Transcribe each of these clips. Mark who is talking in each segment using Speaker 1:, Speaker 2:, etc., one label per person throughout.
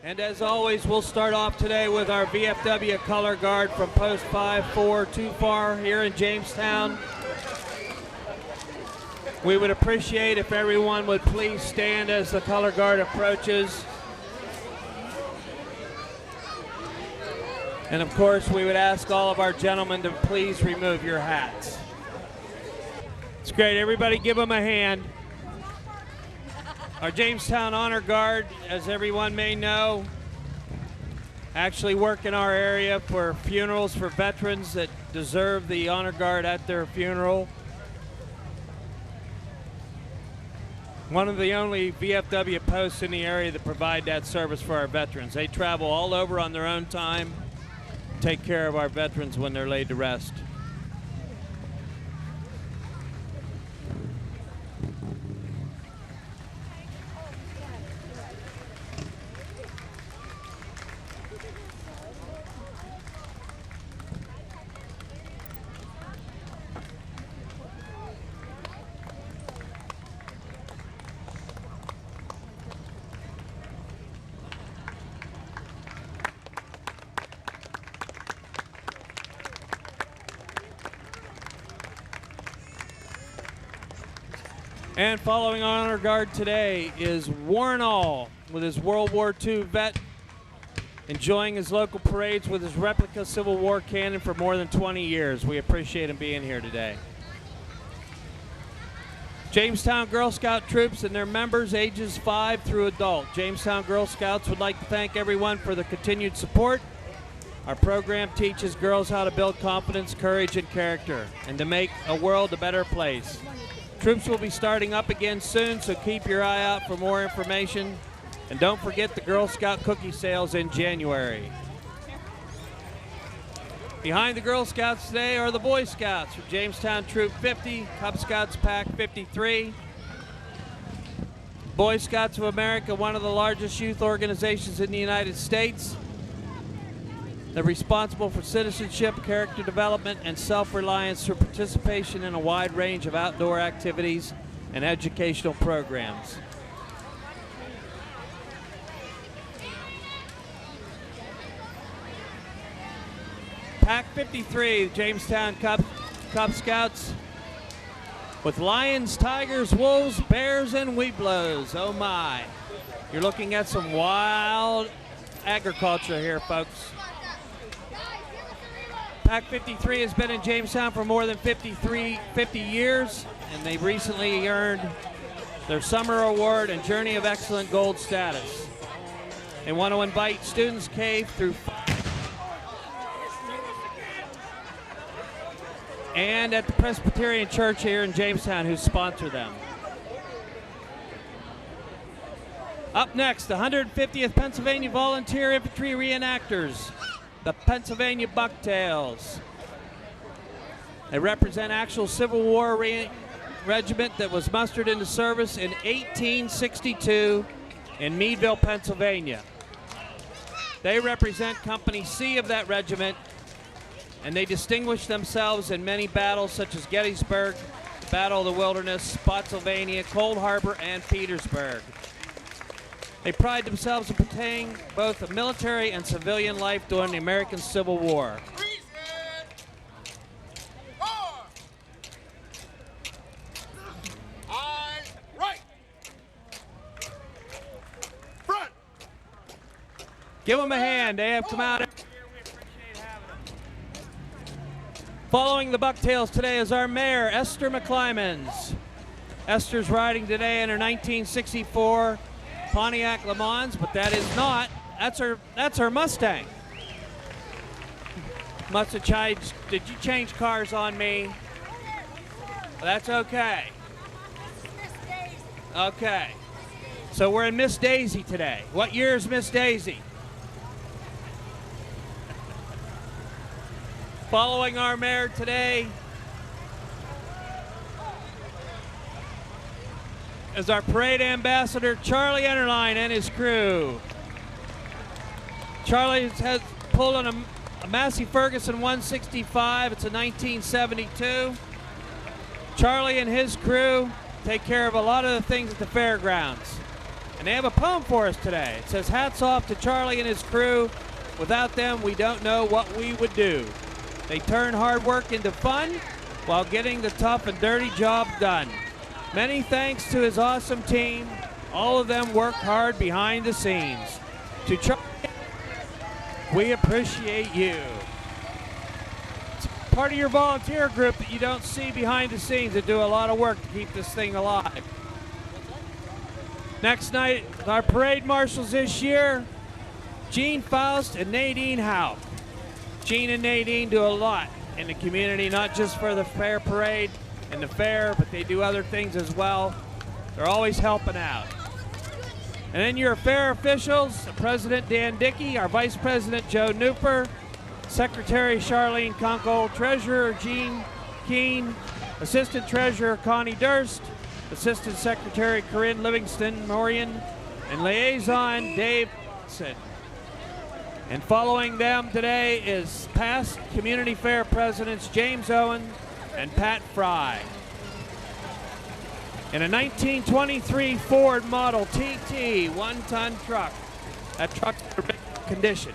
Speaker 1: And as always, we'll start off today with our Bfw Color Guard from Post 5424 here in Jamestown. We would appreciate if everyone would please stand as the Color Guard approaches. And of course, we would ask all of our gentlemen to please remove your hats. It's great, everybody give them a hand. Our Jamestown Honor Guard, as everyone may know, actually work in our area for funerals for veterans that deserve the Honor Guard at their funeral. One of the only VFW posts in the area that provide that service for our veterans. They travel all over on their own time, take care of our veterans when they're laid to rest. And following Honor Guard today is Warren All with his World War II vet, enjoying his local parades with his replica Civil War cannon for more than 20 years. We appreciate him being here today. Jamestown Girl Scout troops and their members ages 5 through adult. Jamestown Girl Scouts would like to thank everyone for the continued support. Our program teaches girls how to build confidence, courage, and character, and to make a world a better place. Troops will be starting up again soon, so keep your eye out for more information. And don't forget the Girl Scout cookie sales in January. Behind the Girl Scouts today are the Boy Scouts from Jamestown Troop 50, Cub Scouts Pack 53. Boy Scouts of America, one of the largest youth organizations in the United States. They're responsible for citizenship, character development, and self-reliance through participation in a wide range of outdoor activities and educational programs. Pack 53, Jamestown Cub Scouts, with lions, tigers, wolves, bears, and weeblos. Oh my. You're looking at some wild agriculture here, folks. Pack 53 has been in Jamestown for more than 50 years, and they recently earned their Summer Award and Journey of Excellent Gold status. They want to invite students K through and at the Presbyterian Church here in Jamestown, who sponsor them. Up next, the 150th Pennsylvania Volunteer Infantry Reenactors, the Pennsylvania Bucktails. They represent actual Civil War regiment that was mustered into service in 1862 in Meadville, Pennsylvania. They represent Company C of that regiment, and they distinguished themselves in many battles such as Gettysburg, Battle of the Wilderness, Spotsylvania, Cold Harbor, and Petersburg. They pride themselves in portraying both a military and civilian life during the American Civil War.
Speaker 2: Eyes right. Front.
Speaker 1: Give them a hand. They have come out. Following the Bucktails today is our mayor, Esther McClymans. Esther's riding today in her 1964 Pontiac Le Mans, but that is not. That's her Mustang. Must have changed. Did you change cars on me? That's okay. Okay. So we're in Miss Daisy today. What year is Miss Daisy? Following our mayor today is our parade ambassador, Charlie Enterline, and his crew. Charlie has pulled on a Massey Ferguson 165. It's a 1972. Charlie and his crew take care of a lot of the things at the fairgrounds. And they have a poem for us today. It says, hats off to Charlie and his crew. Without them, we don't know what we would do. They turn hard work into fun while getting the tough and dirty job done. Many thanks to his awesome team. All of them work hard behind the scenes. To Charlie, we appreciate you. It's part of your volunteer group that you don't see behind the scenes that do a lot of work to keep this thing alive. Next night, our parade marshals this year, Gene Faust and Nadine Howe. Gene and Nadine do a lot in the community, not just for the fair parade and the fair, but they do other things as well. They're always helping out. And then your fair officials, President Dan Dickey, our Vice President Joe Newper, Secretary Charlene Kunkel, Treasurer Gene Keene, Assistant Treasurer Connie Durst, Assistant Secretary Corinne Livingston Morian, and Liaison Dave Hudson. And following them today is past Community Fair Presidents James Owen and Pat Fry. In a 1923 Ford Model TT one-ton truck. That truck's in good condition.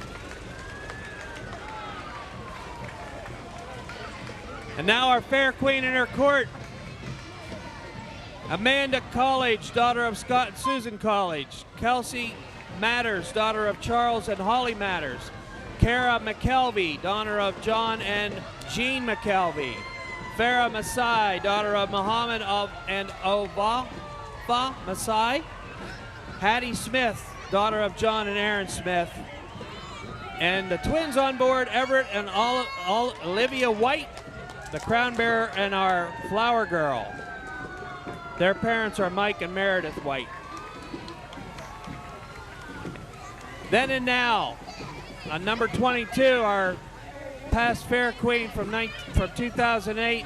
Speaker 1: And now our fair queen in her court, Amanda College, daughter of Scott and Susan College. Kelsey Matters, daughter of Charles and Holly Matters. Kara McKelvey, daughter of John and Jean McKelvey. Farah Masai, daughter of Muhammad and Ova Masai. Hattie Smith, daughter of John and Aaron Smith. And the twins on board, Everett and Olivia White, the crown bearer and our flower girl. Their parents are Mike and Meredith White. Then and now, on number 22, our past fair queen from 2008,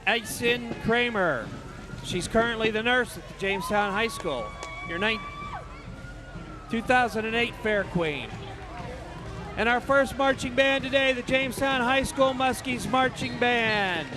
Speaker 1: Aisen Kramer. She's currently the nurse at the Jamestown High School. Your 2008 fair queen. And our first marching band today, the Jamestown High School Muskies Marching Band.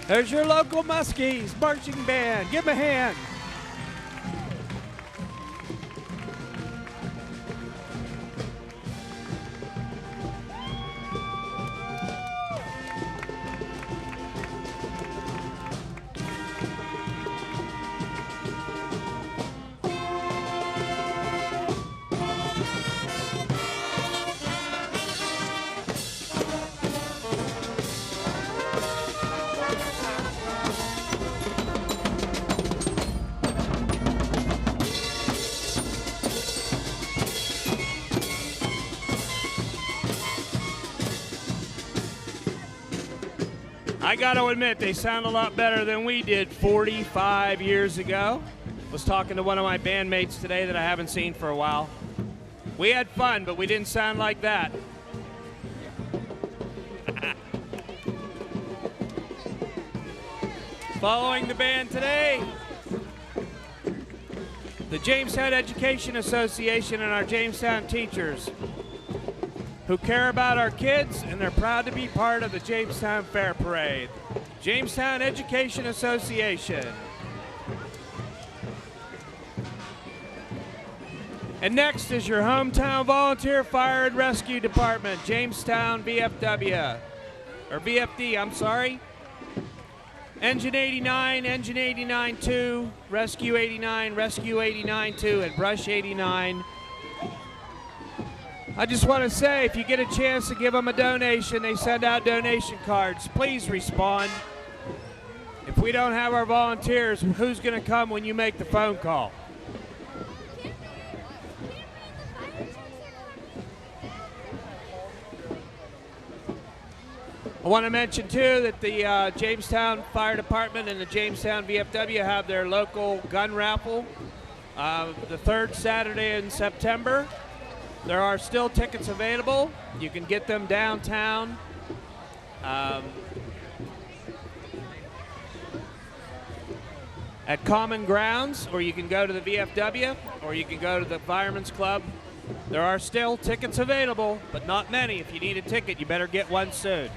Speaker 1: There's your local Muskies marching band. Give them a hand. I got to admit, they sound a lot better than we did 45 years ago. Was talking to one of my bandmates today that I haven't seen for a while. We had fun, but we didn't sound like that. Following the band today, the Jamestown Education Association and our Jamestown teachers who care about our kids, and they're proud to be part of the Jamestown Fair Parade. Jamestown Education Association. And next is your hometown volunteer fire and rescue department, Jamestown VFW, or VFD, I'm sorry. Engine 89, Engine 89-2, Rescue 89, Rescue 89-2, and Brush 89. I just want to say, if you get a chance to give them a donation, they send out donation cards. Please respond. If we don't have our volunteers, who's going to come when you make the phone call? I want to mention, too, that the Jamestown Fire Department and the Jamestown VFW have their local gun raffle the third Saturday in September. There are still tickets available. You can get them downtown. At Common Grounds, or you can go to the VFW, or you can go to the Fireman's Club. There are still tickets available, but not many. If you need a ticket, you better get one soon.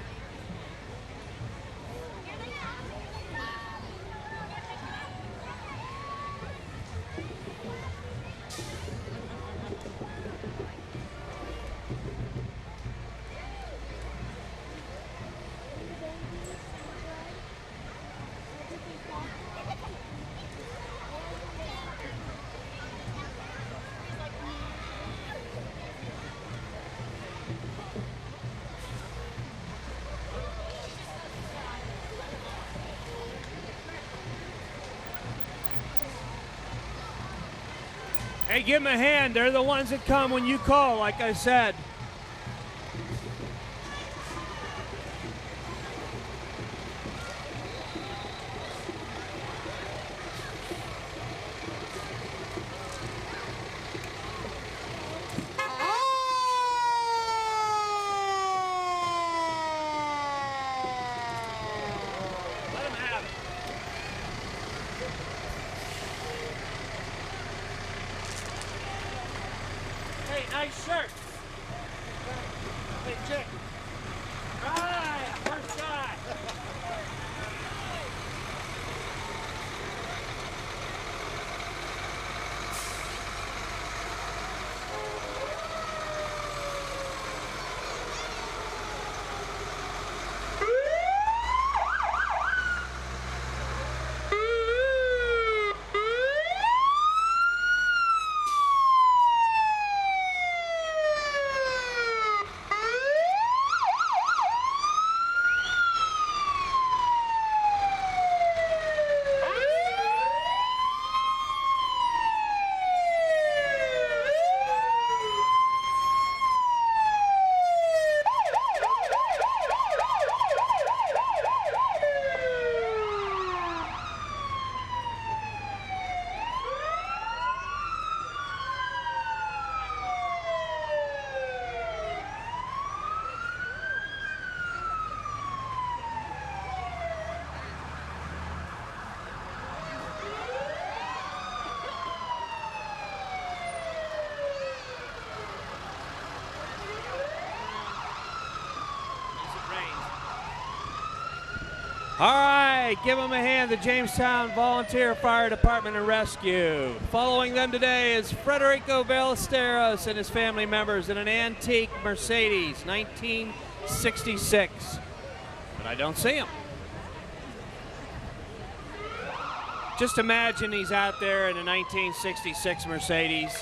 Speaker 1: Hey, give them a hand. They're the ones that come when you call, like I said. Nice shirt. Hey, chick. Right, first guy. All right, give them a hand, the Jamestown Volunteer Fire Department and Rescue. Following them today is Federico Ballesteros and his family members in an antique Mercedes, 1966. But I don't see him. Just imagine he's out there in a 1966 Mercedes.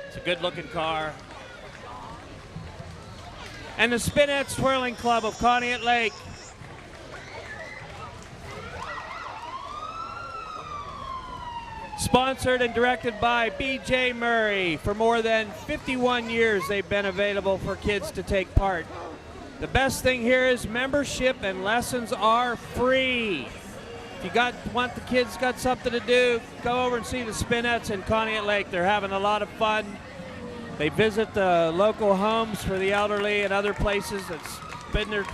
Speaker 1: It's a good-looking car. And the Spinette Swirling Club of Conneaut Lake. Sponsored and directed by B.J. Murray. For more than 51 years, they've been available for kids to take part. The best thing here is membership and lessons are free. If you want the kids got something to do, go over and see the Spinettes in Conneaut Lake. They're having a lot of fun. They visit the local homes for the elderly and other places that's been there,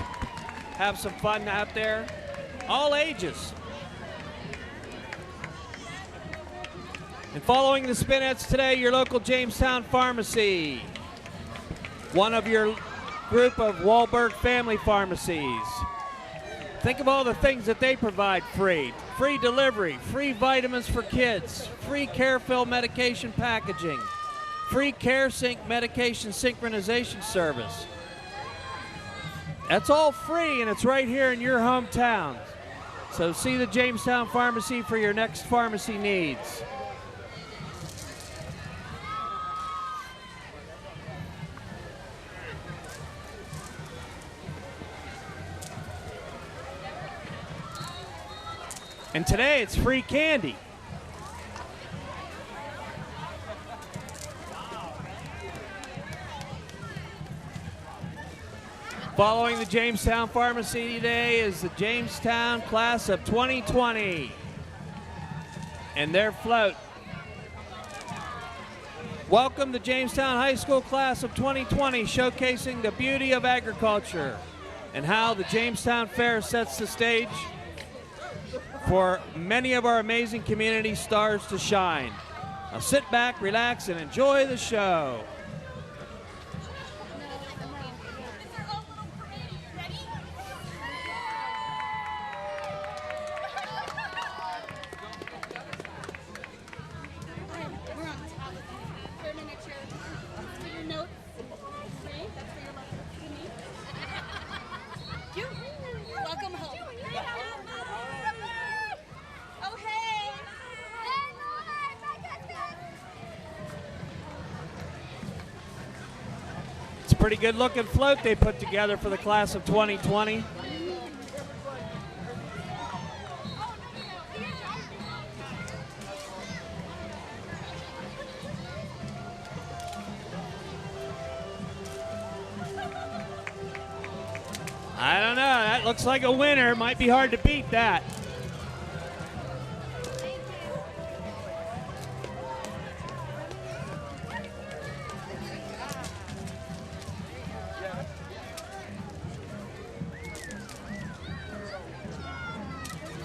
Speaker 1: have some fun out there. All ages. And following the Spinettes today, your local Jamestown Pharmacy. One of your group of Wahlberg family pharmacies. Think of all the things that they provide free. Free delivery, free vitamins for kids, free Carefill medication packaging, free CareSync medication synchronization service. That's all free, and it's right here in your hometown. So see the Jamestown Pharmacy for your next pharmacy needs. And today it's free candy. Following the Jamestown Pharmacy today is the Jamestown class of 2020 and their float. Welcome the Jamestown High School class of 2020, showcasing the beauty of agriculture and how the Jamestown Fair sets the stage for many of our amazing community stars to shine. Now sit back, relax, and enjoy the show.
Speaker 3: Welcome home. Oh, hey.
Speaker 1: It's a pretty good looking float they put together for the class of 2020. I don't know, that looks like a winner. Might be hard to beat that.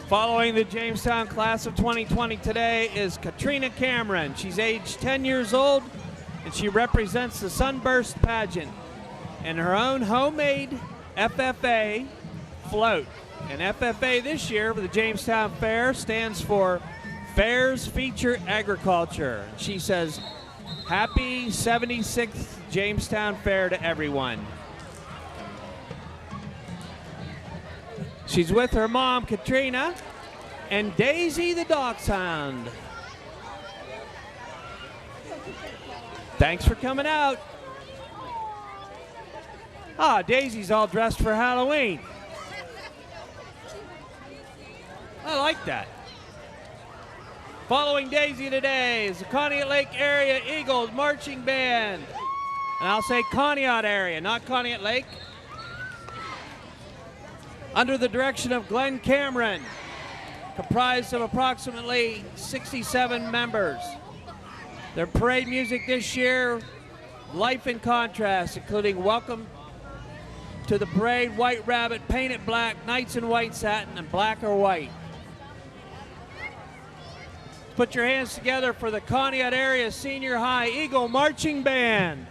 Speaker 1: Following the Jamestown class of 2020 today is Katrina Cameron. She's aged 10 years old and she represents the Sunburst pageant and her own homemade FFA float. And FFA this year for the Jamestown Fair stands for Fairs Feature Agriculture. She says, happy 76th Jamestown Fair to everyone. She's with her mom, Katrina, and Daisy the dachshund. Thanks for coming out. Ah, Daisy's all dressed for Halloween. I like that. Following Daisy today is the Conneaut Lake Area Eagles Marching Band. And I'll say Conneaut area, not Conneaut Lake. Under the direction of Glenn Cameron, comprised of approximately 67 members. Their parade music this year, Life in Contrast, including Welcome to the Parade, White Rabbit, Painted Black, Knights in White Satin, and Black or White. Put your hands together for the Conneaut Area Senior High Eagle Marching Band.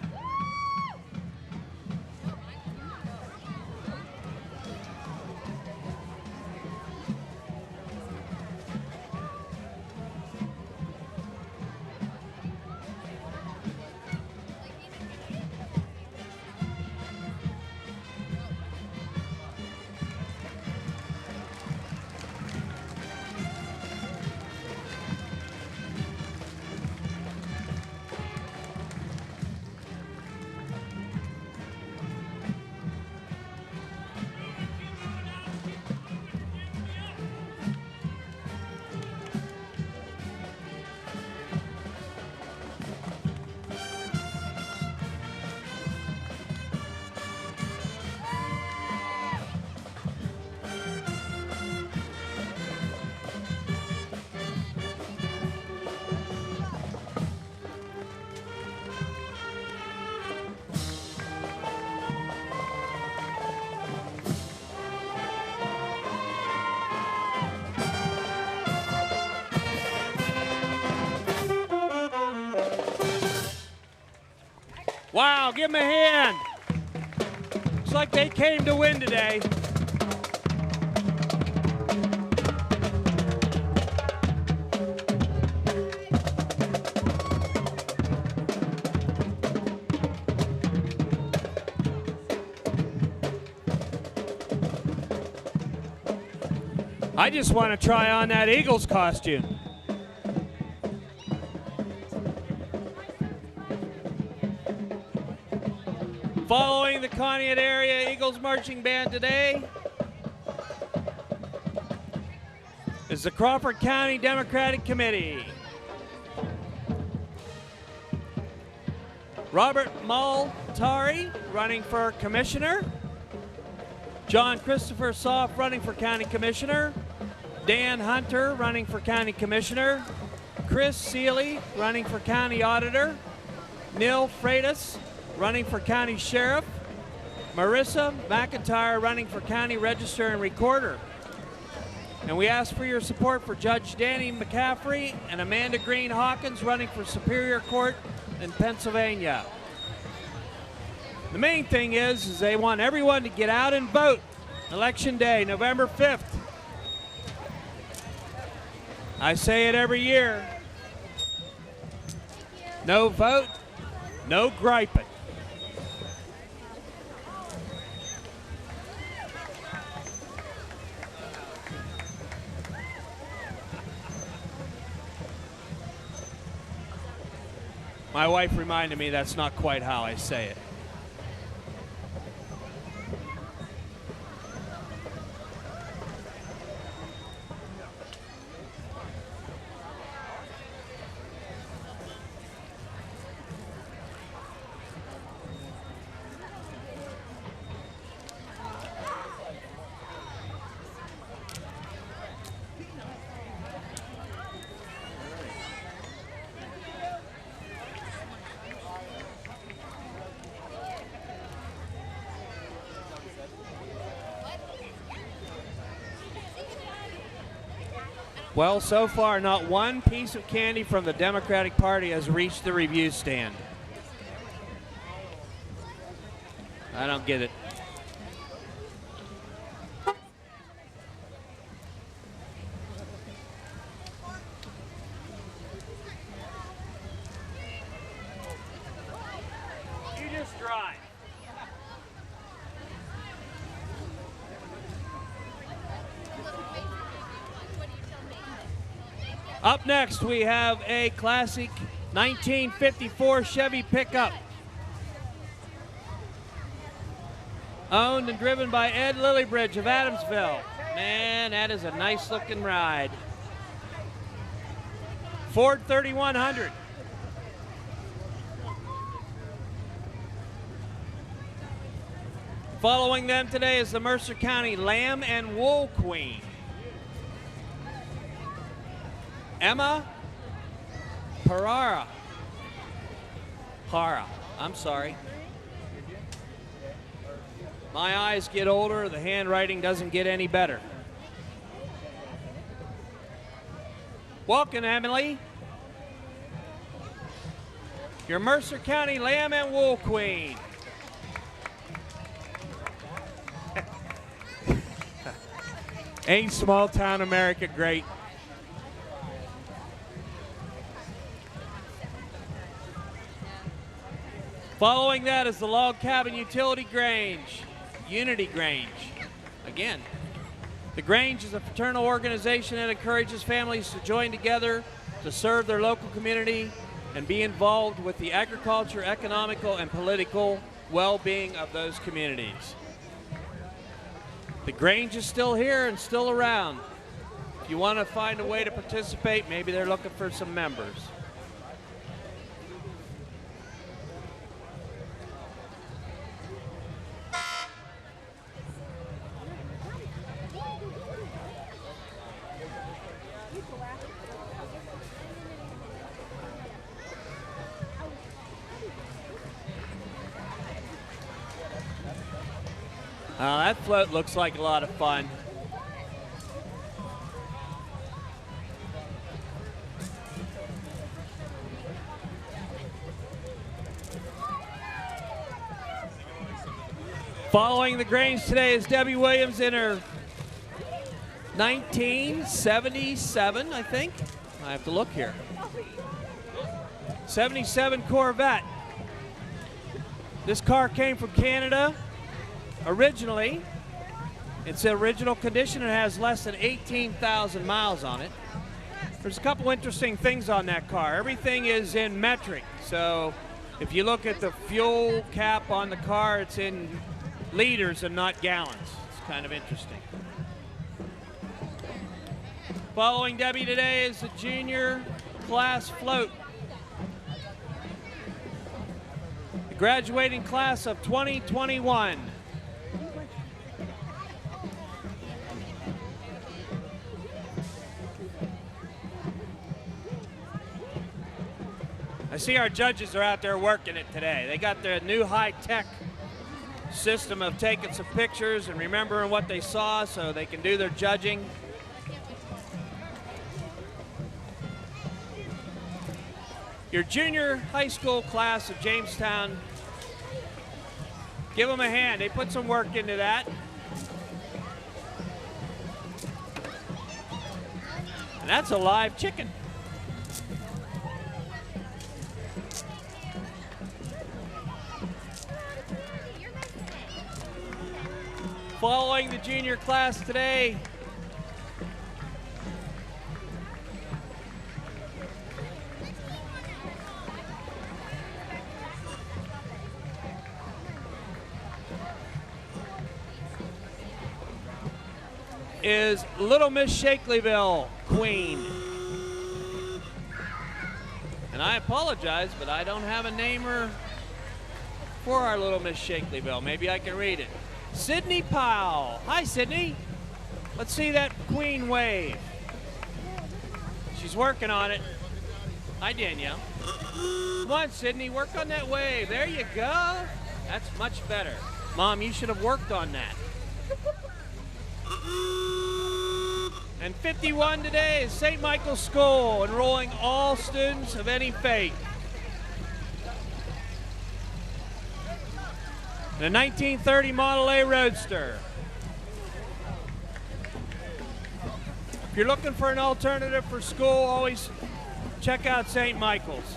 Speaker 1: Wow, give them a hand. Looks like they came to win today. I just want to try on that Eagles costume. Following the Conneaut Area Eagles Marching Band today is the Crawford County Democratic Committee. Robert Multari running for Commissioner. John Christopher Soft running for County Commissioner. Dan Hunter running for County Commissioner. Chris Seeley running for County Auditor. Neil Freitas running for County Sheriff. Marissa McIntyre running for County Register and Recorder. And we ask for your support for Judge Danny McCaffrey and Amanda Green Hawkins running for Superior Court in Pennsylvania. The main thing is they want everyone to get out and vote. Election Day, November 5th. I say it every year. No vote, no griping. My wife reminded me that's not quite how I say it. Well, so far, not one piece of candy from the Democratic Party has reached the review stand. I don't get it. You just drive. Up next, we have a classic 1954 Chevy Pickup. Owned and driven by Ed Lillybridge of Adamsville. Man, that is a nice looking ride. Ford 3100. Following them today is the Mercer County Lamb and Wool Queen. Emma Parra. I'm sorry. My eyes get older, the handwriting doesn't get any better. Welcome, Emily. Your Mercer County Lamb and Wool Queen. Ain't small town America great? Following that is the Log Cabin Utility Grange, Unity Grange. Again, the Grange is a fraternal organization that encourages families to join together to serve their local community and be involved with the agriculture, economical, and political well-being of those communities. The Grange is still here and still around. If you want to find a way to participate, maybe they're looking for some members. That float looks like a lot of fun. Following the Grange today is Debbie Williams in her 1977, I think. I have to look here. 77 Corvette. This car came from Canada. Originally, it's in original condition and has less than 18,000 miles on it. There's a couple interesting things on that car. Everything is in metric, so if you look at the fuel cap on the car, it's in liters and not gallons. It's kind of interesting. Following Debbie today is the junior class float. The graduating class of 2021. I see our judges are out there working it today. They got their new high-tech system of taking some pictures and remembering what they saw so they can do their judging. Your junior high school class of Jamestown, give them a hand. They put some work into that. And that's a live chicken. Following the junior class today, is Little Miss Shakelyville Queen. And I apologize, but I don't have a namer for our Little Miss Shakelyville. Maybe I can read it. Sydney Powell. Hi, Sydney. Let's see that queen wave. She's working on it. Hi, Danielle. Come on, Sydney, work on that wave. There you go. That's much better. Mom, you should have worked on that. And 51 today is St. Michael's School, enrolling all students of any faith. The 1930 Model A Roadster. If you're looking for an alternative for school, always check out St. Michael's.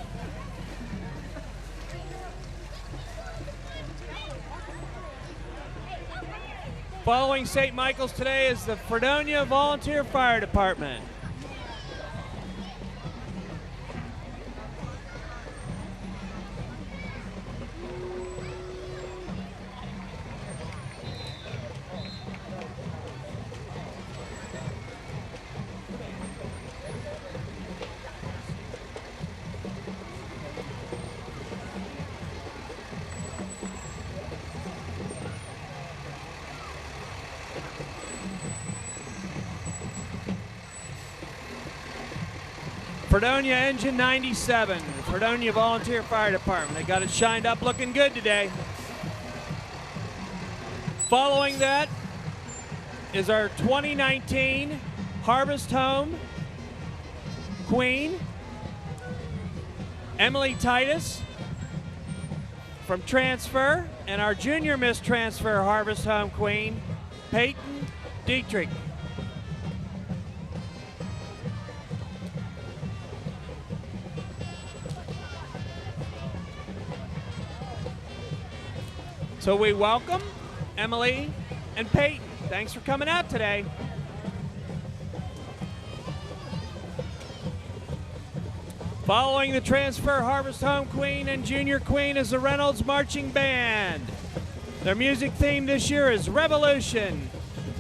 Speaker 1: Following St. Michael's today is the Fredonia Volunteer Fire Department. Fredonia Engine 97, Fredonia Volunteer Fire Department. They got it shined up, looking good today. Following that is our 2019 Harvest Home Queen, Emily Titus from Transfer, and our Junior Miss Transfer Harvest Home Queen, Peyton Dietrich. So we welcome Emily and Peyton. Thanks for coming out today. Following the Transfer Harvest Home Queen and Junior Queen is the Reynolds Marching Band. Their music theme this year is Revolution.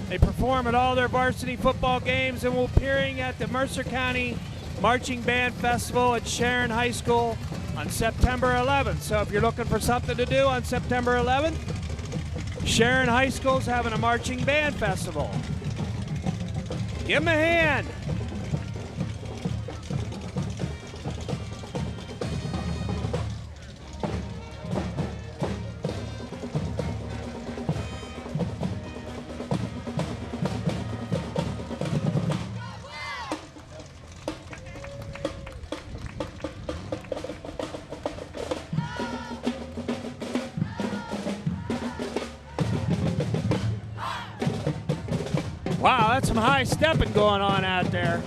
Speaker 1: They perform at all their varsity football games and will be appearing at the Mercer County Marching Band Festival at Sharon High School on September 11th. So if you're looking for something to do on September 11th, Sharon High School's having a marching band festival. Give them a hand. Wow, that's some high stepping going on out there.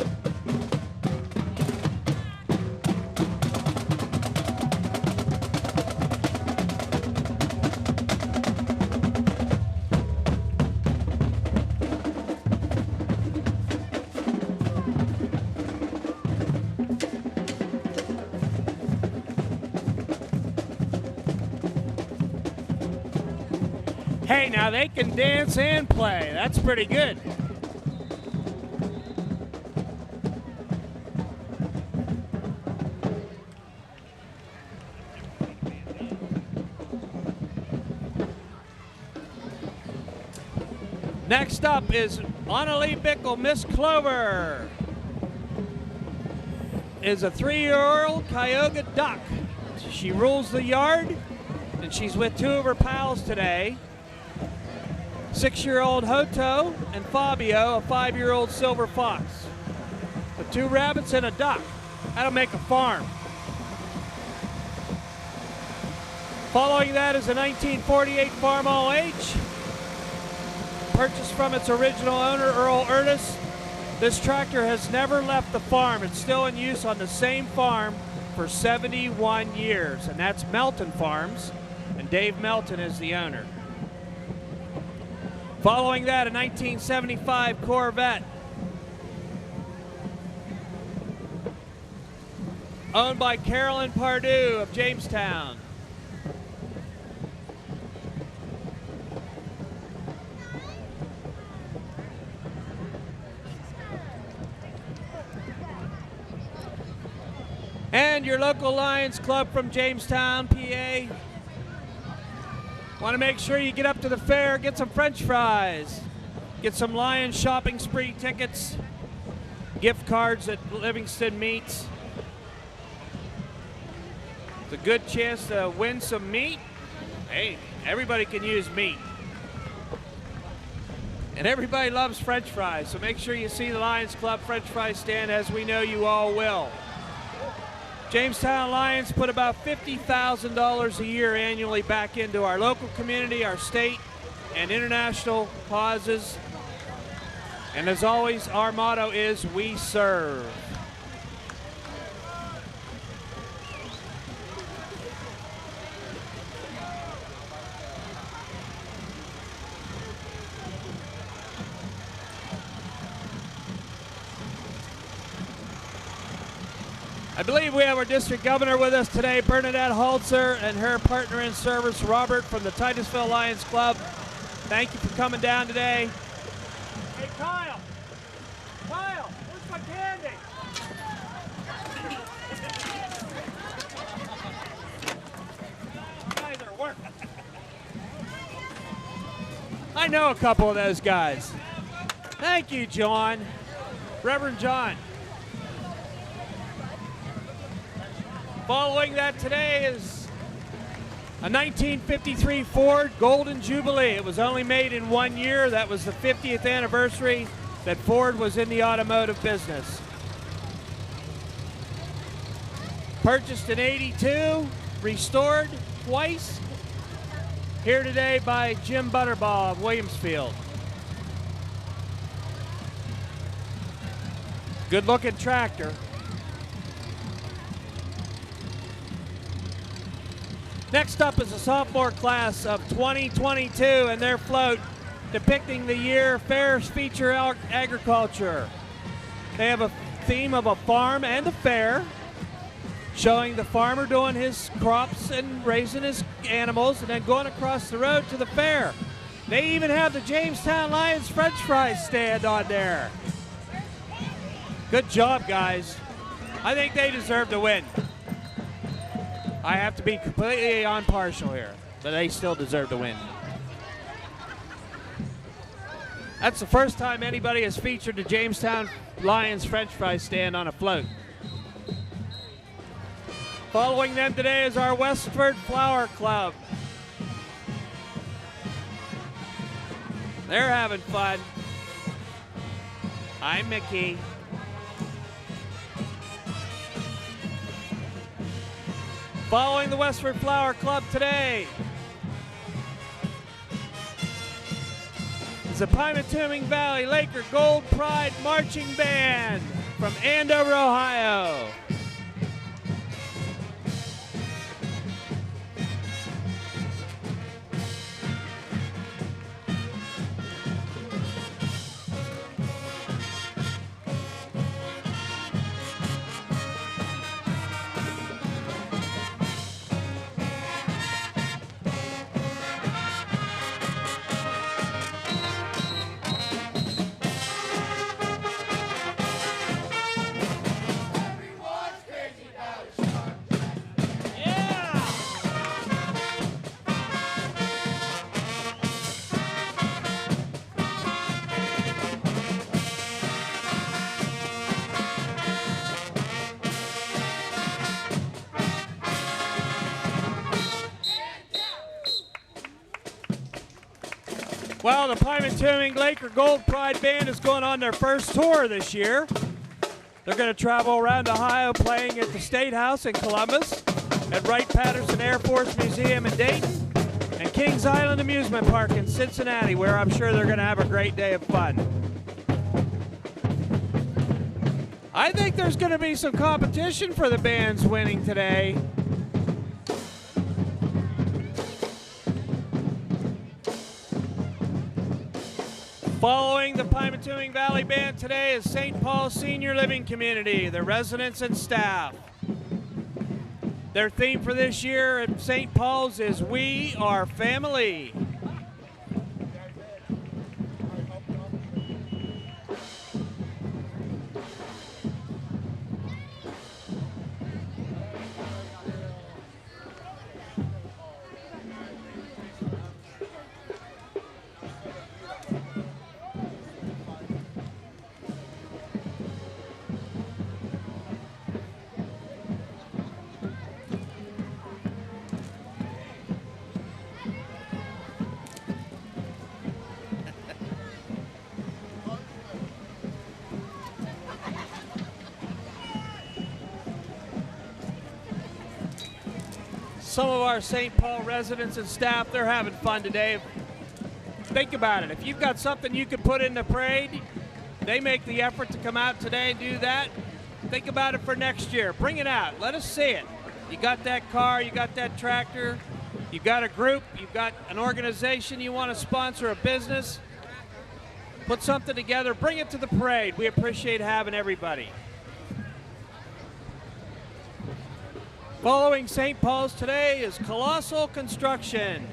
Speaker 1: Hey, now they can dance and play. That's pretty good. Next up is Annalie Bickle. Miss Clover is a 3-year-old Cayuga duck. She rules the yard, and she's with two of her pals today. 6-year-old Hoto and Fabio, a 5-year-old silver fox. With 2 rabbits and a duck. That'll make a farm. Following that is a 1948 Farm All-H, purchased from its original owner, Earl Ernest. This tractor has never left the farm. It's still in use on the same farm for 71 years, and that's Melton Farms, and Dave Melton is the owner. Following that, a 1975 Corvette, owned by Carolyn Pardue of Jamestown. And your local Lions Club from Jamestown, PA. Want to make sure you get up to the fair, get some French fries, get some Lions shopping spree tickets, gift cards at Livingston Meats. It's a good chance to win some meat. Hey, everybody can use meat. And everybody loves French fries, so make sure you see the Lions Club French fry stand, as we know you all will. Jamestown Lions put about $50,000 a year annually back into our local community, our state, and international causes. And as always, our motto is, we serve. I believe we have our district governor with us today, Bernadette Holzer, and her partner in service, Robert, from the Titusville Lions Club. Thank you for coming down today. Hey, Kyle. Kyle, where's my candy? You guys are working. I know a couple of those guys. Thank you, John. Reverend John. Following that today is a 1953 Ford Golden Jubilee. It was only made in 1 year. That was the 50th anniversary that Ford was in the automotive business. Purchased in '82, restored twice. Here today by Jim Butterbaugh of Williamsfield. Good looking tractor. Next up is a sophomore class of 2022 and their float depicting the year fairs feature agriculture. They have a theme of a farm and a fair, showing the farmer doing his crops and raising his animals and then going across the road to the fair. They even have the Jamestown Lions French fries stand on there. Good job, guys. I think they deserve to win. I have to be completely impartial here, but they still deserve to win. That's the first time anybody has featured the Jamestown Lions French fry stand on a float. Following them today is our Westford Flower Club. They're having fun. Hi, Mickey. Following the Westford Flower Club today is the Pymatuming Valley Laker Gold Pride Marching Band from Andover, Ohio. Well, the Pymantoning Laker Gold Pride Band is going on their first tour this year. They're going to travel around Ohio playing at the State House in Columbus, at Wright-Patterson Air Force Museum in Dayton, and Kings Island Amusement Park in Cincinnati, where I'm sure they're going to have a great day of fun. I think there's going to be some competition for the bands winning today. Following the Pymantoning Valley Band today is St. Paul Senior Living Community, the residents and staff. Their theme for this year at St. Paul's is We Are Family. Some of our St. Paul residents and staff, they're having fun today. Think about it. If you've got something you could put in the parade, they make the effort to come out today and do that. Think about it for next year. Bring it out. Let us see it. You got that car, you got that tractor, you've got a group, you've got an organization you want to sponsor, a business. Put something together. Bring it to the parade. We appreciate having everybody. Following St. Paul's today is Colossal Construction,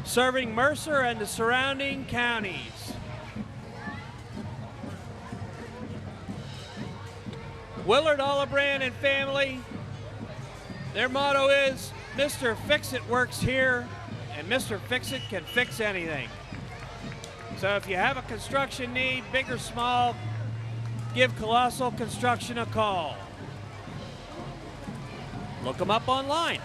Speaker 1: serving Mercer and the surrounding counties. Willard Olibrand and family, their motto is, Mr. Fix-It works here, and Mr. Fix-It can fix anything. So if you have a construction need, big or small, give Colossal Construction a call. Look them up online.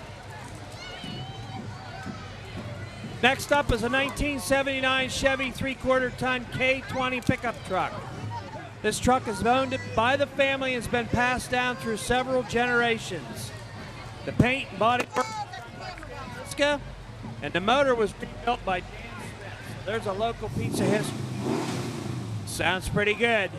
Speaker 1: Next up is a 1979 Chevy 3/4-ton K20 pickup truck. This truck is owned by the family and has been passed down through several generations. The paint and body work and the motor was rebuilt by Dan Smith. So there's a local piece of history. Sounds pretty good.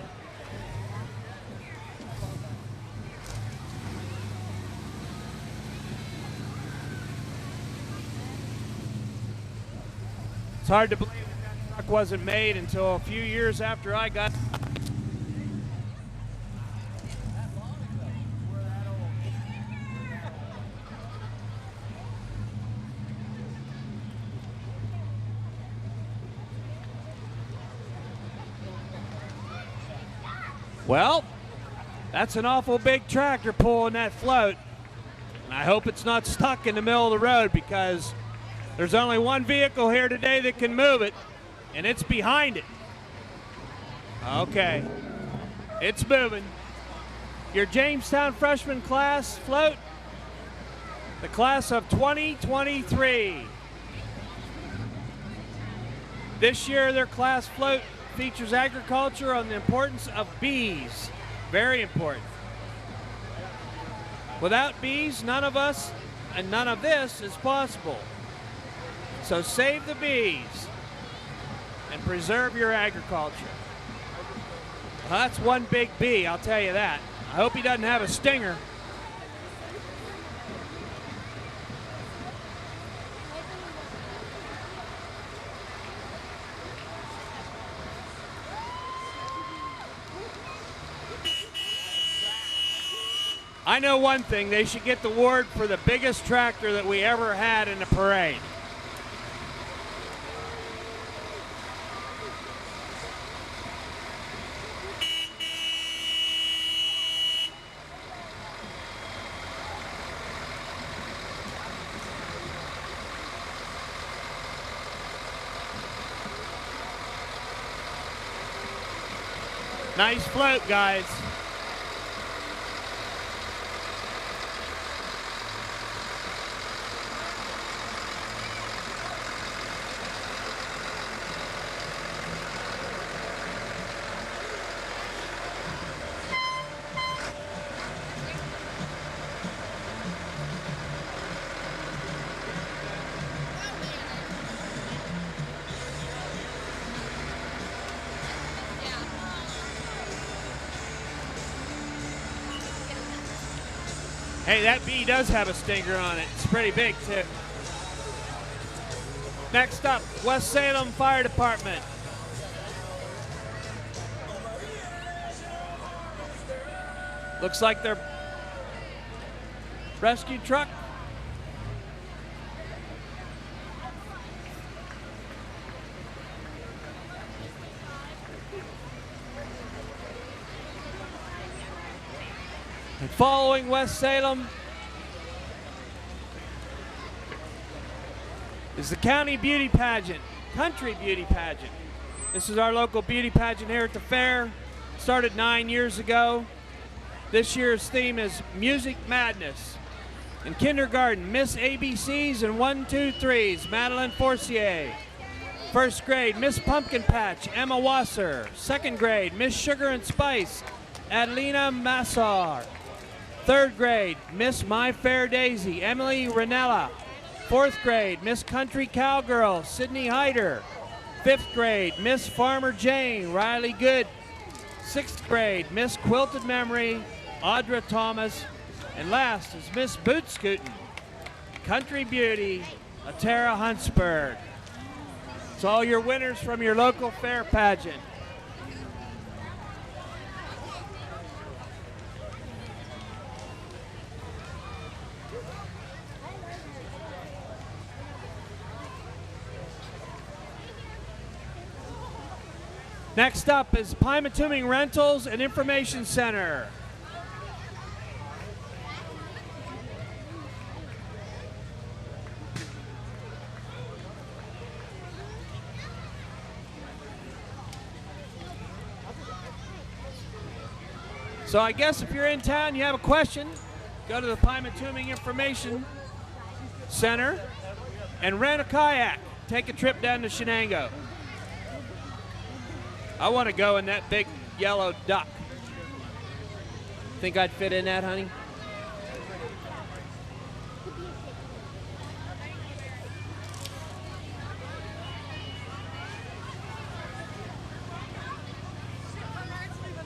Speaker 1: It's hard to believe that truck wasn't made until a few years after I got. Well, that's an awful big tractor pulling that float. And I hope it's not stuck in the middle of the road, because there's only one vehicle here today that can move it, and it's behind it. Okay, it's moving. Your Jamestown freshman class float, the class of 2023. This year, their class float features agriculture on the importance of bees. Very important. Without bees, none of us and none of this is possible. So save the bees and preserve your agriculture. Well, that's one big bee, I'll tell you that. I hope he doesn't have a stinger. I know one thing, they should get the award for the biggest tractor that we ever had in the parade. Nice float, guys. Hey, that bee does have a stinger on it. It's pretty big, too. Next up, West Salem Fire Department. Looks like their rescue truck. And following West Salem is the County Beauty Pageant, Country Beauty Pageant. This is our local beauty pageant here at the fair. Started 9 years ago. This year's theme is Music Madness. In kindergarten, Miss ABCs and 1, 2, 3s, Madeline Forcier. First grade, Miss Pumpkin Patch, Emma Wasser. Second grade, Miss Sugar and Spice, Adelina Massar. Third grade, Miss My Fair Daisy, Emily Ranella. Fourth grade, Miss Country Cowgirl, Sydney Hyder. Fifth grade, Miss Farmer Jane, Riley Good. Sixth grade, Miss Quilted Memory, Audra Thomas. And last is Miss Boot Scootin', Country Beauty, Atara Huntsberg. It's all your winners from your local fair pageant. Next up is Pymatuming Rentals and Information Center. So I guess if you're in town, you have a question, go to the Pymatuming Information Center and rent a kayak. Take a trip down to Chenango. I want to go in that big yellow duck. Think I'd fit in that, honey?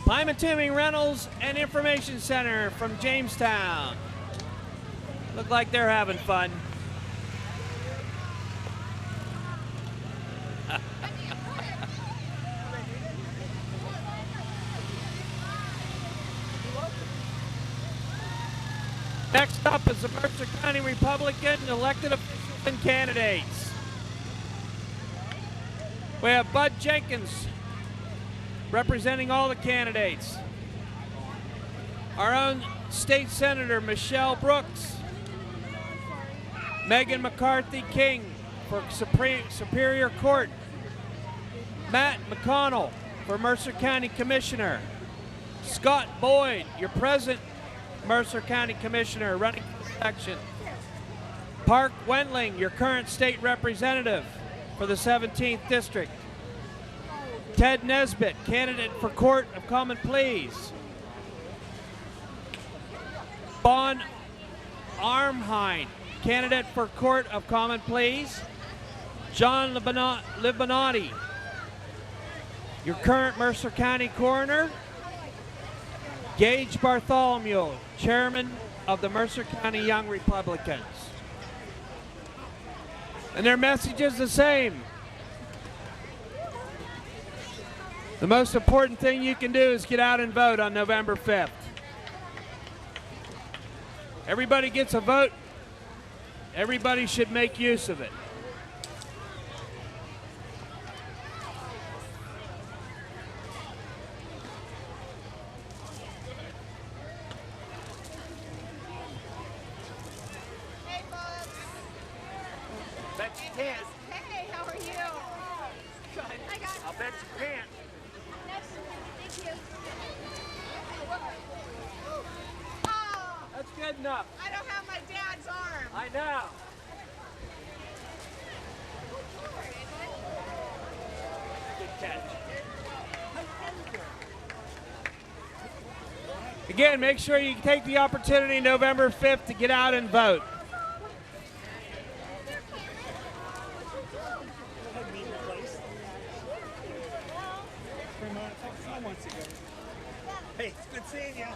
Speaker 1: Pymatuming Rentals and Information Center from Jamestown. Look like they're having fun. Next up is the Mercer County Republican elected officials and candidates. We have Bud Jenkins representing all the candidates. Our own state senator, Michelle Brooks. Megan McCarthy King for Superior Court. Matt McConnell for Mercer County Commissioner. Scott Boyd, your present Mercer County Commissioner, running for election. Park Wendling, your current state representative for the 17th District. Ted Nesbitt, candidate for Court of Common Pleas. Bon Armhine, candidate for Court of Common Pleas. John Libonati, your current Mercer County Coroner. Gage Bartholomew, chairman of the Mercer County Young Republicans. And their message is the same. The most important thing you can do is get out and vote on November 5th. Everybody gets a vote. Everybody should make use of it.
Speaker 3: Hey, how are you? Good.
Speaker 1: I'll bet you can't.
Speaker 3: Thank you. Oh,
Speaker 1: That's good enough.
Speaker 3: I don't have my dad's arm.
Speaker 1: I know. Good catch. Again, make sure you take the opportunity November 5th to get out and vote.
Speaker 4: Hey, it's good seeing you.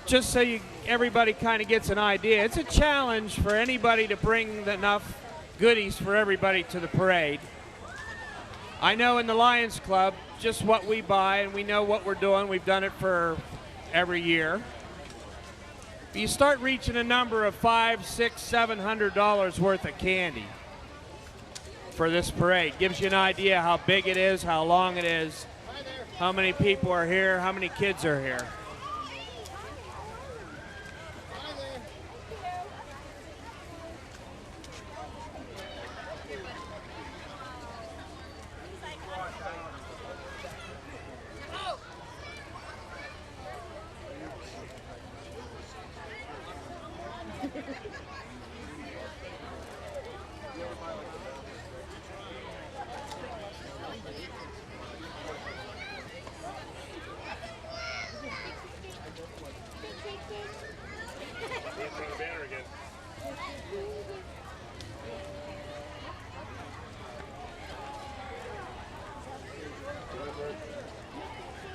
Speaker 1: Just so everybody kind of gets an idea, it's a challenge for anybody to bring enough goodies for everybody to the parade. I know in the Lions Club just what we buy, and we know what we're doing. We've done it for every year. You start reaching a number of $500, $600, $700 worth of candy for this parade. Gives you an idea how big it is, how long it is, how many people are here, how many kids are here.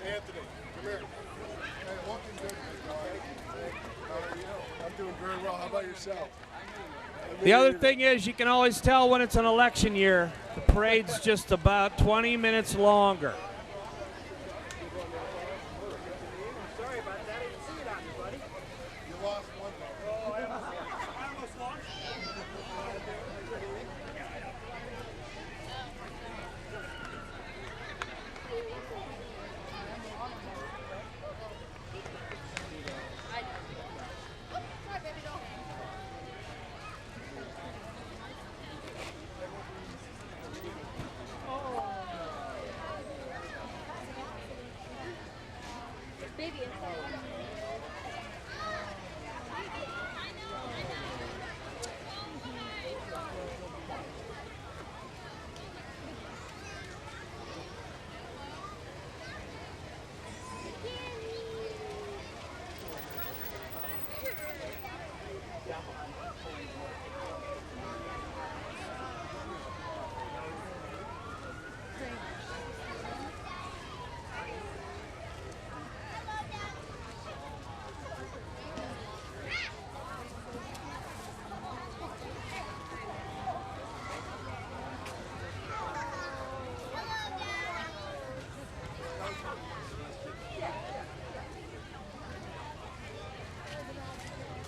Speaker 2: Anthony, come here. Hey, welcome to How are you? I'm doing very well. How about yourself?
Speaker 1: The other thing is you can always tell when it's an election year. The parade's just about 20 minutes longer.
Speaker 4: Sorry about that. I didn't see it on you, buddy.
Speaker 2: You lost one.
Speaker 4: Oh, I almost lost.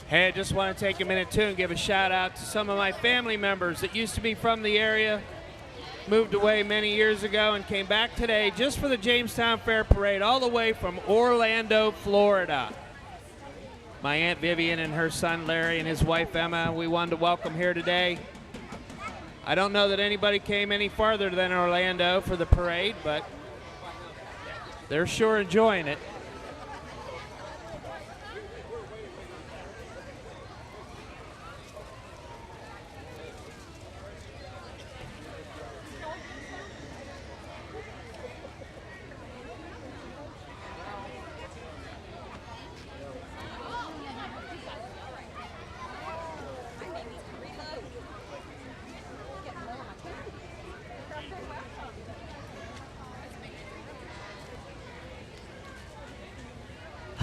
Speaker 1: Hey, I just want to take a minute too and give a shout out to some of my family members that used to be from the area, moved away many years ago and came back today just for the Jamestown Fair Parade all the way from Orlando, Florida. My Aunt Vivian and her son Larry and his wife Emma, we wanted to welcome here today. I don't know that anybody came any farther than Orlando for the parade, but they're sure enjoying it.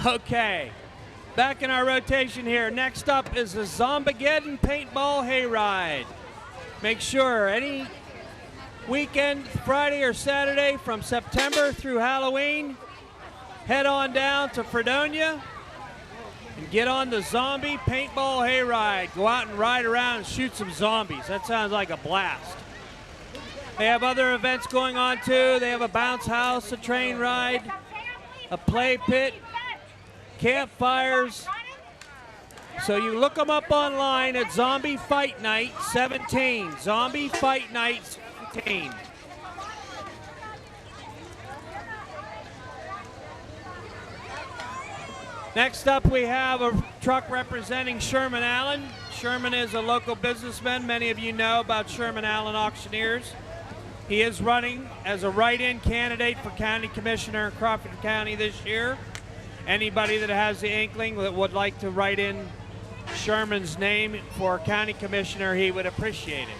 Speaker 1: Okay, back in our rotation here. Next up is the Zombageddon Paintball Hayride. Make sure any weekend, Friday or Saturday from September through Halloween, head on down to Fredonia and get on the zombie paintball hayride. Go out and ride around and shoot some zombies. That sounds like a blast. They have other events going on too. They have a bounce house, a train ride, a play pit, campfires. So you look them up online at Zombie Fight Night 17. Zombie Fight Night 17. Next up, we have a truck representing Sherman Allen. Sherman is a local businessman. Many of you know about Sherman Allen Auctioneers. He is running as a write-in candidate for county commissioner in Crawford County this year. Anybody that has the inkling that would like to write in Sherman's name for county commissioner, he would appreciate it.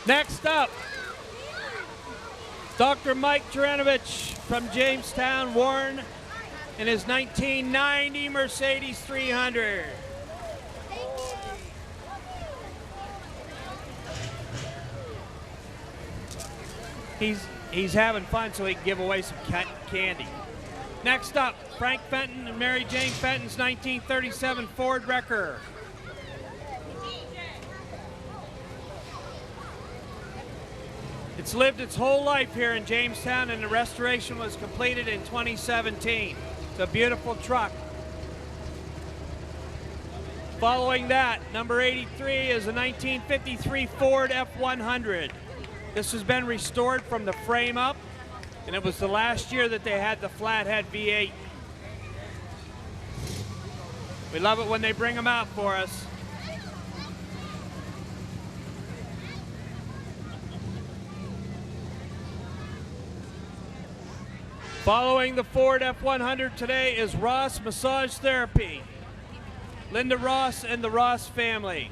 Speaker 1: Next up, Dr. Mike Jaranovich from Jamestown, Warren, in his 1990 Mercedes 300. He's having fun so he can give away some candy. Next up, Frank Fenton and Mary Jane Fenton's 1937 Ford Wrecker. It's lived its whole life here in Jamestown, and the restoration was completed in 2017. It's a beautiful truck. Following that, number 83 is a 1953 Ford F100. This has been restored from the frame up, and it was the last year that they had the flathead V8. We love it when they bring them out for us. Following the Ford F100 today is Ross Massage Therapy. Linda Ross and the Ross family.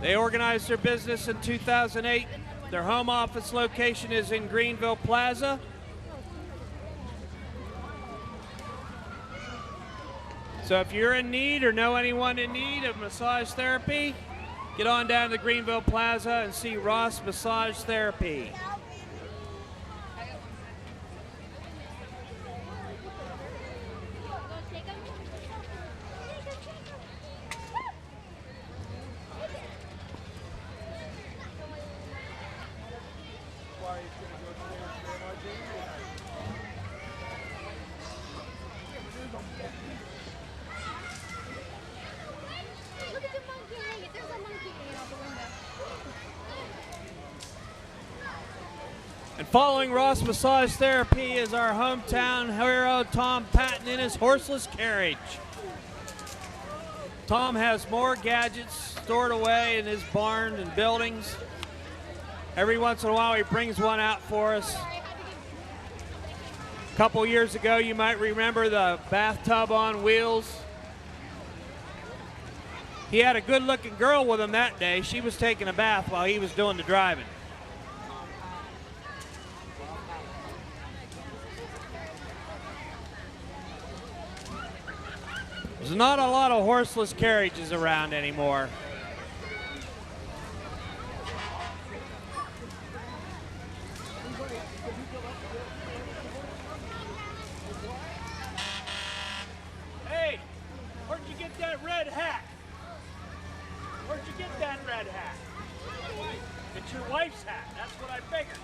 Speaker 1: They organized their business in 2008. Their home office location is in Greenville Plaza. So if you're in need or know anyone in need of massage therapy, get on down to Greenville Plaza and see Ross Massage Therapy. And following Ross Massage Therapy is our hometown hero, Tom Patton, in his horseless carriage. Tom has more gadgets stored away in his barn and buildings. Every once in a while he brings one out for us. A couple years ago, you might remember the bathtub on wheels. He had a good-looking girl with him that day. She was taking a bath while he was doing the driving. There's not a lot of horseless carriages around anymore. Hey, where'd you get that red hat? Where'd you get that red hat? It's your wife's hat. That's what I figured.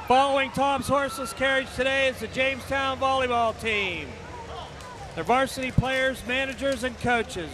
Speaker 1: Following Tom's horseless carriage today is the Jamestown Volleyball team. Their varsity players, managers, and coaches.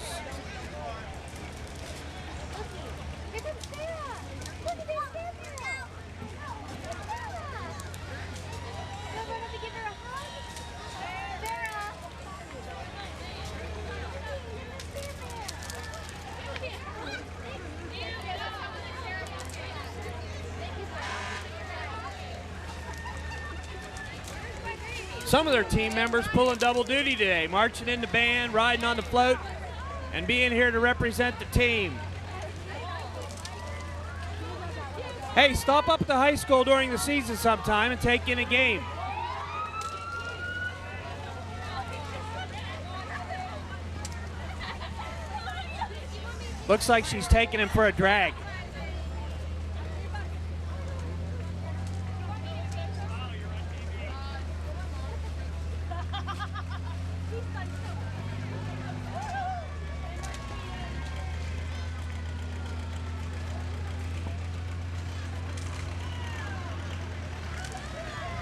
Speaker 1: Some of their team members pulling double duty today, marching in the band, riding on the float, and being here to represent the team. Hey, stop up at the high school during the season sometime and take in a game. Looks like she's taking him for a drag.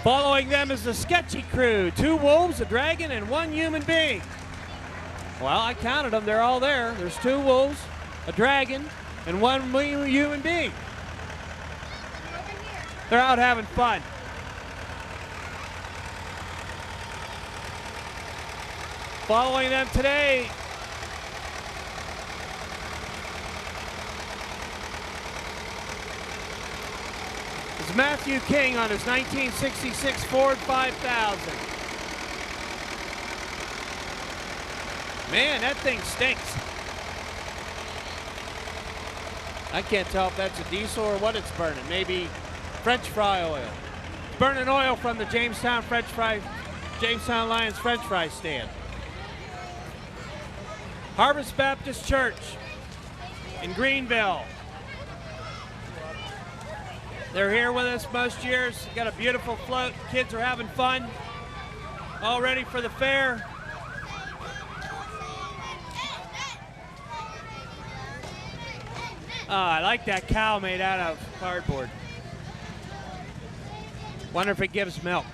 Speaker 1: Following them is the sketchy crew. 2 wolves, a dragon, and 1 human being. Well, I counted them. They're all there. There's 2 wolves, a dragon, and 1 human being. They're out having fun. Following them today is Matthew King on his 1966 Ford 5000. Man, that thing stinks. I can't tell if that's a diesel or what it's burning. Maybe French fry oil. It's burning oil from the Jamestown Lions French fry stand. Harvest Baptist Church in Greenville. They're here with us most years. Got a beautiful float. Kids are having fun. All ready for the fair. Oh, I like that cow made out of cardboard. Wonder if it gives milk.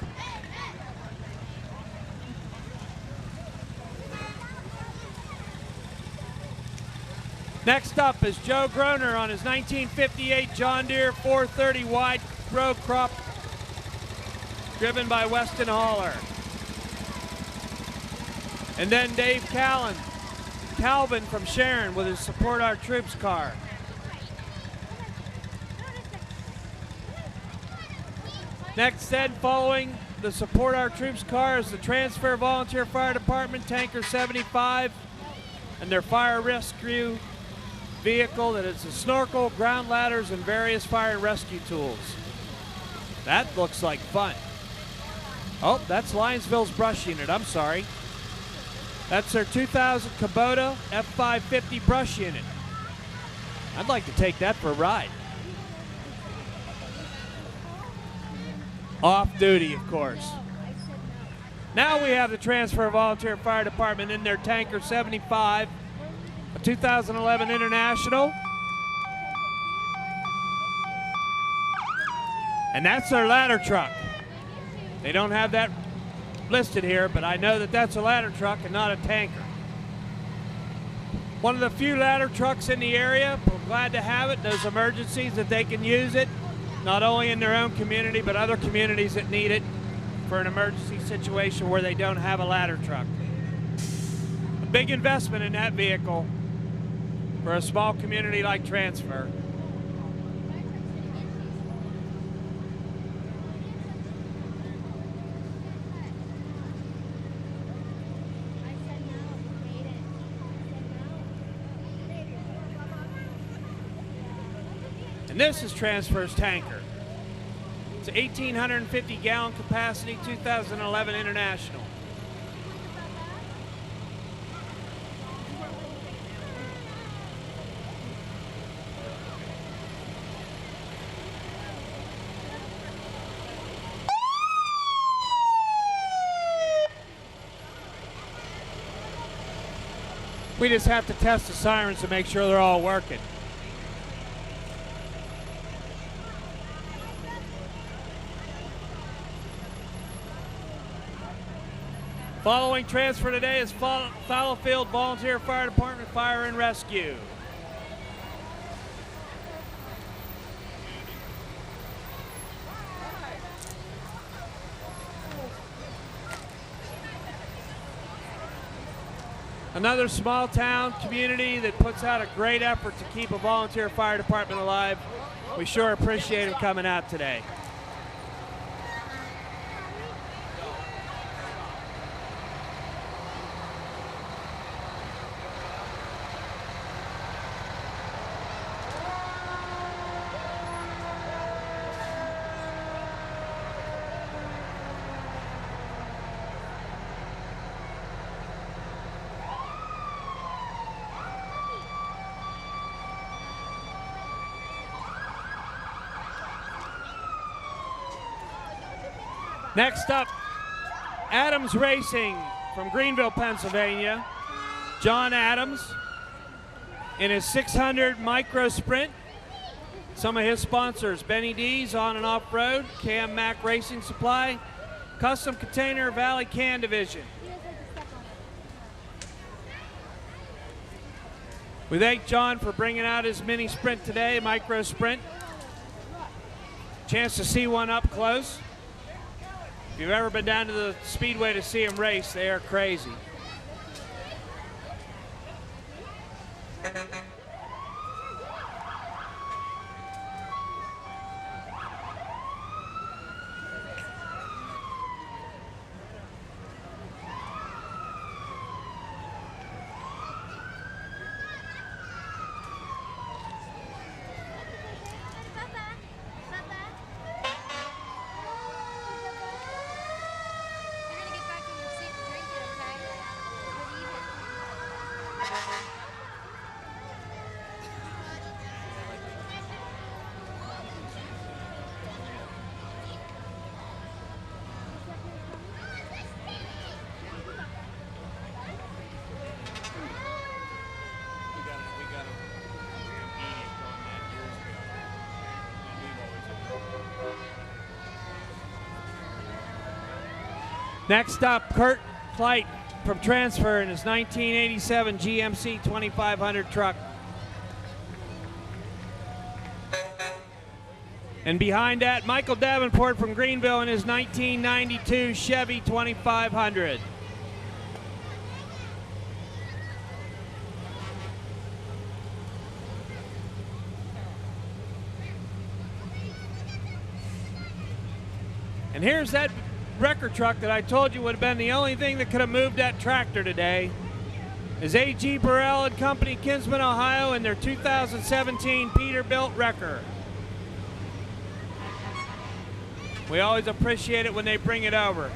Speaker 1: Next up is Joe Groner on his 1958 John Deere 430 wide row crop, driven by Weston Hauler. And then Dave Calvin from Sharon with his Support Our Troops car. Next then, following the Support Our Troops car is the Transfer Volunteer Fire Department Tanker 75 and their fire rescue vehicle that is a snorkel, ground ladders, and various fire and rescue tools. That looks like fun. Oh, that's Lionsville's brush unit, I'm sorry. That's their 2000 Kubota F550 brush unit. I'd like to take that for a ride. Off duty, of course. Now we have the Transfer Volunteer Fire Department in their Tanker 75, a 2011 International. And that's their ladder truck. They don't have that listed here, but I know that that's a ladder truck and not a tanker. One of the few ladder trucks in the area. We're glad to have it. Those emergencies that they can use it, not only in their own community, but other communities that need it for an emergency situation where they don't have a ladder truck. A big investment in that vehicle for a small community like Transfer. And this is Transverse Tanker. It's an 1,850 gallon capacity 2011 International. We just have to test the sirens to make sure they're all working. Following transfer today is Fallowfield Volunteer Fire Department Fire and Rescue. Another small town community that puts out a great effort to keep a volunteer fire department alive. We sure appreciate them coming out today. Next up, Adams Racing from Greenville, Pennsylvania. John Adams in his 600 micro sprint. Some of his sponsors, Benny D's On and Off Road, Cam Mack Racing Supply, Custom Container Valley Can Division. We thank John for bringing out his mini sprint today, micro sprint. Chance to see one up close. If you've ever been down to the Speedway to see him race, they are crazy. Next up, Kurt Flight from Transfer in his 1987 GMC 2500 truck. And behind that, Michael Davenport from Greenville in his 1992 Chevy 2500. And here's that wrecker truck that I told you would have been the only thing that could have moved that tractor today. Is A.G. Burrell and Company, Kinsman, Ohio, in their 2017 Peterbilt wrecker. We always appreciate it when they bring it over.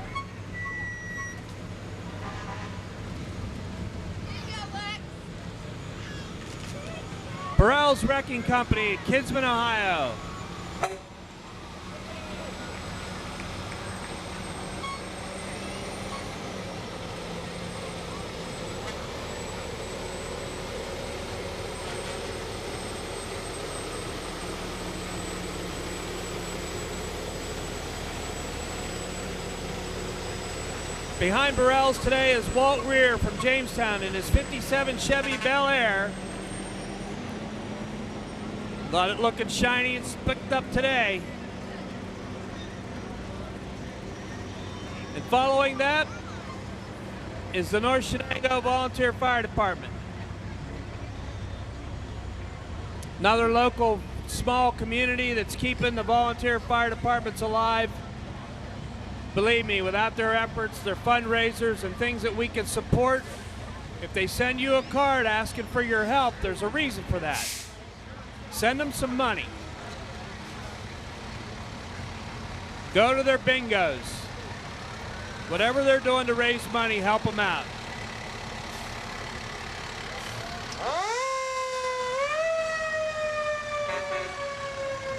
Speaker 1: Burrell's Wrecking Company, Kinsman, Ohio. Behind Burrell's today is Walt Rear from Jamestown in his 57 Chevy Bel Air. Got it looking shiny and slicked up today. And following that is the North Chenango Volunteer Fire Department. Another local small community that's keeping the volunteer fire departments alive. Believe me, without their efforts, their fundraisers, and things that we can support, if they send you a card asking for your help, there's a reason for that. Send them some money. Go to their bingos. Whatever they're doing to raise money, help them out.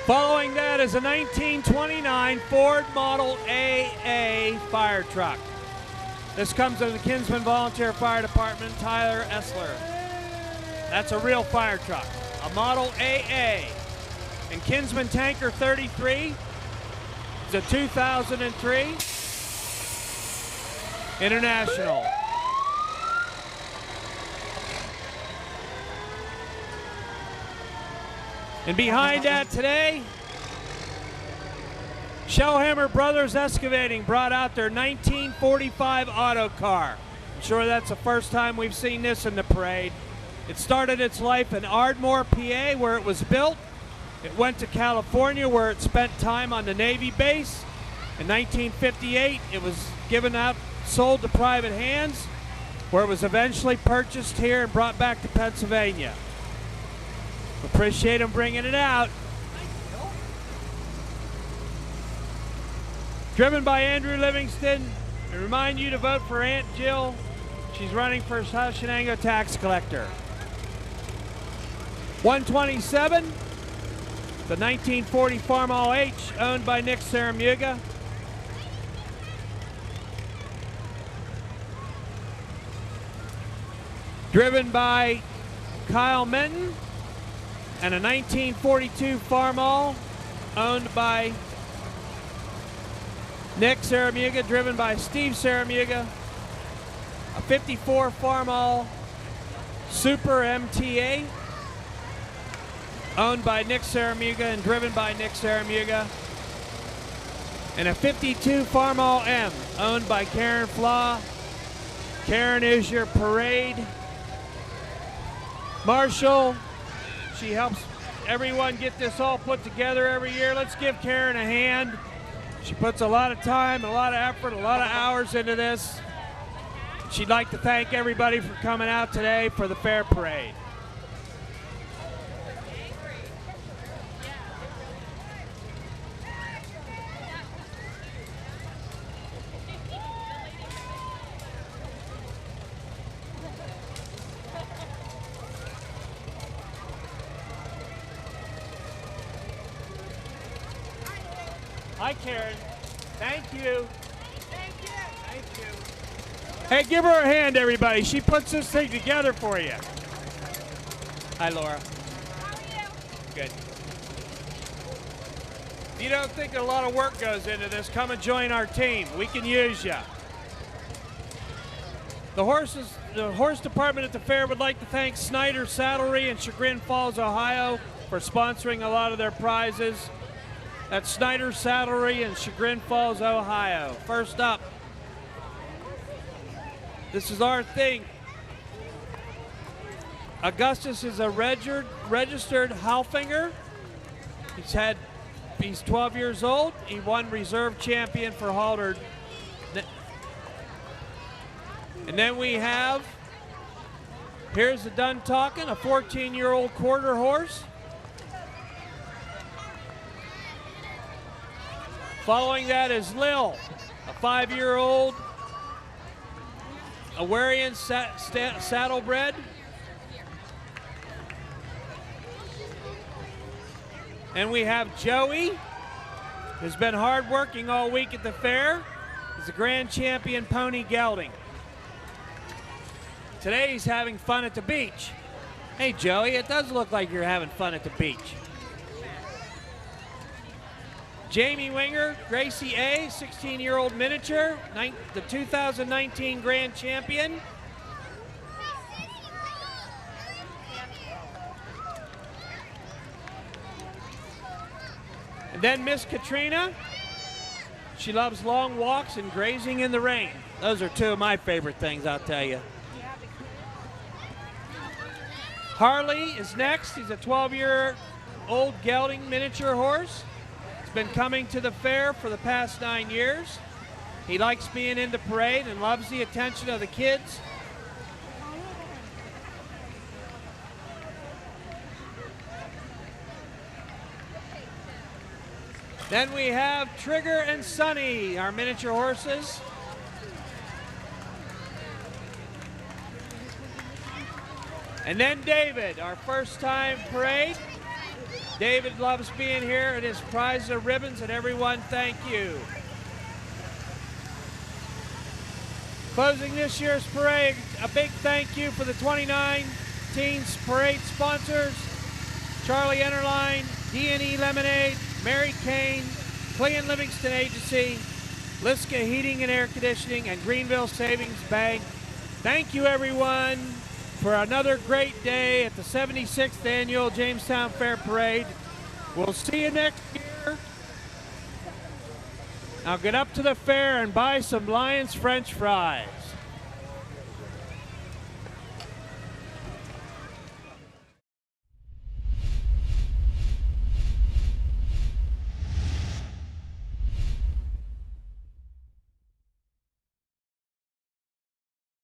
Speaker 1: Following that is a 1929 Ford Model AA fire truck. This comes from the Kinsman Volunteer Fire Department, Tyler Essler. That's a real fire truck, a Model AA. And Kinsman Tanker 33 is a 2003 International. And behind that today, Shellhammer Brothers Excavating brought out their 1945 auto car. I'm sure that's the first time we've seen this in the parade. It started its life in Ardmore, PA, where it was built. It went to California, where it spent time on the Navy base. In 1958, it was given out, sold to private hands, where it was eventually purchased here and brought back to Pennsylvania. Appreciate them bringing it out. Driven by Andrew Livingston. I remind you to vote for Aunt Jill. She's running for South Chenango tax collector. 127, the 1940 Farmall H, owned by Nick Saramuga. driven by Kyle Minton, and a 1942 Farmall owned by Nick Saramuga, driven by Steve Saramuga, a 54 Farmall Super MTA owned by Nick Saramuga and driven by Nick Saramuga, and a 52 Farmall M owned by Karen Flaw. Karen is your parade marshal. She helps everyone get this all put together every year. Let's give Karen a hand. She puts a lot of time, a lot of effort, a lot of hours into this. She'd like to thank everybody for coming out today for the fair parade. Hi, Karen. Thank you.
Speaker 3: Thank you.
Speaker 1: Thank you. Hey, give her a hand, everybody. She puts this thing together for you. Hi, Laura.
Speaker 3: How are you?
Speaker 1: Good. If you don't think a lot of work goes into this, come and join our team. We can use you. The horse department at the fair would like to thank Snyder Saddlery in Chagrin Falls, Ohio, for sponsoring a lot of their prizes. That's Snyder Saddlery in Chagrin Falls, Ohio. First up, this is our thing. Augustus is a registered Halfinger. He's 12 years old. He won reserve champion for Halterd. And then we have, here's the Done Talking, a 14-year-old quarter horse. Following that is Lil, a 5-year-old Awarian saddlebred. And we have Joey, who's been hard working all week at the fair. He's a grand champion pony gelding. Today he's having fun at the beach. Hey Joey, it does look like you're having fun at the beach. Jamie Winger, Gracie A, 16-year-old miniature, the 2019 grand champion. And then Miss Katrina. She loves long walks and grazing in the rain. Those are two of my favorite things, I'll tell you. Harley is next. He's a 12-year-old gelding miniature horse. He's been coming to the fair for the past 9 years. He likes being in the parade and loves the attention of the kids. Then we have Trigger and Sunny, our miniature horses. And then David, our first time parade. David loves being here and his prize of ribbons, and everyone, thank you. Closing this year's parade, a big thank you for the 2019 parade sponsors: Charlie Enterline, D&E Lemonade, Mary Kane, Clean Livingston Agency, Liska Heating and Air Conditioning, and Greenville Savings Bank. Thank you, everyone, for another great day at the 76th Annual Jamestown Fair Parade. We'll see you next year. Now get up to the fair and buy some Lions French fries.